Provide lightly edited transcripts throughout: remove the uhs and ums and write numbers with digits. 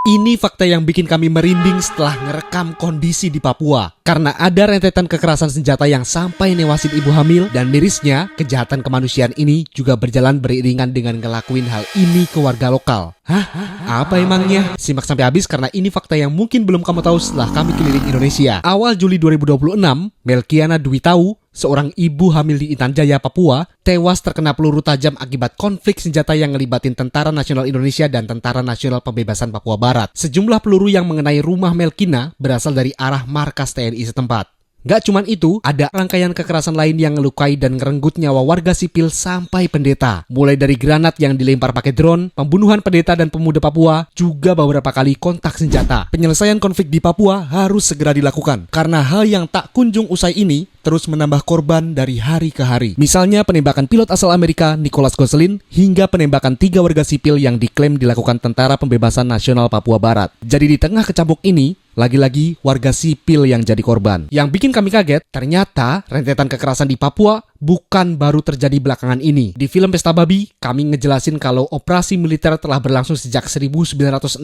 Ini fakta yang bikin kami merinding setelah ngerekam kondisi di Papua. Karena ada rentetan kekerasan senjata yang sampai newasin ibu hamil, dan mirisnya, kejahatan kemanusiaan ini juga berjalan beriringan dengan ngelakuin hal ini ke warga lokal. Hah? Apa emangnya? Simak sampai habis karena ini fakta yang mungkin belum kamu tahu setelah kami keliling Indonesia. Awal Juli 2026, Melkiana Dwi Tau, seorang ibu hamil di Intan Jaya, Papua, tewas terkena peluru tajam akibat konflik senjata yang ngelibatin Tentara Nasional Indonesia dan Tentara Nasional Pembebasan Papua Barat. Sejumlah peluru yang mengenai rumah Melkina berasal dari arah markas TNI setempat. Gak cuman itu, ada rangkaian kekerasan lain yang ngelukai dan ngerenggut nyawa warga sipil sampai pendeta. Mulai dari granat yang dilempar pakai drone, pembunuhan pendeta dan pemuda Papua, juga beberapa kali kontak senjata. Penyelesaian konflik di Papua harus segera dilakukan, karena hal yang tak kunjung usai ini terus menambah korban dari hari ke hari. Misalnya penembakan pilot asal Amerika, Nicholas Gosselin, hingga penembakan 3 warga sipil yang diklaim dilakukan Tentara Pembebasan Nasional Papua Barat. Jadi di tengah kecamuk ini, lagi-lagi warga sipil yang jadi korban. Yang bikin kami kaget, ternyata rentetan kekerasan di Papua bukan baru terjadi belakangan ini. Di film Pesta Babi, kami ngejelasin kalau operasi militer telah berlangsung sejak 1961.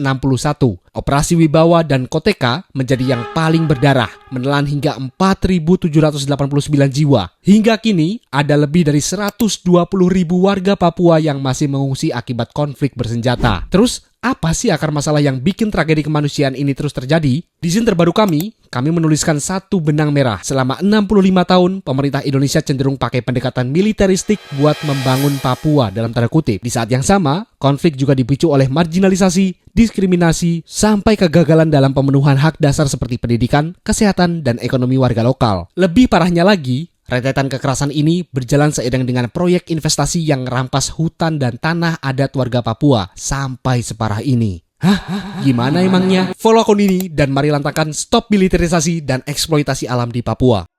Operasi Wibawa dan Koteka menjadi yang paling berdarah, menelan hingga 4.789 jiwa. Hingga kini, ada lebih dari 120.000 warga Papua yang masih mengungsi akibat konflik bersenjata. Terus, apa sih akar masalah yang bikin tragedi kemanusiaan ini terus terjadi? Di scene terbaru kami menuliskan satu benang merah. Selama 65 tahun, pemerintah Indonesia cenderung pakai pendekatan militeristik buat membangun Papua dalam tanda kutip. Di saat yang sama, konflik juga dipicu oleh marginalisasi, diskriminasi, sampai kegagalan dalam pemenuhan hak dasar seperti pendidikan, kesehatan, dan ekonomi warga lokal. Lebih parahnya lagi, rentetan kekerasan ini berjalan seiring dengan proyek investasi yang merampas hutan dan tanah adat warga Papua sampai separah ini. Hah? Gimana emangnya? Follow akun ini dan mari lantangkan stop militerisasi dan eksploitasi alam di Papua.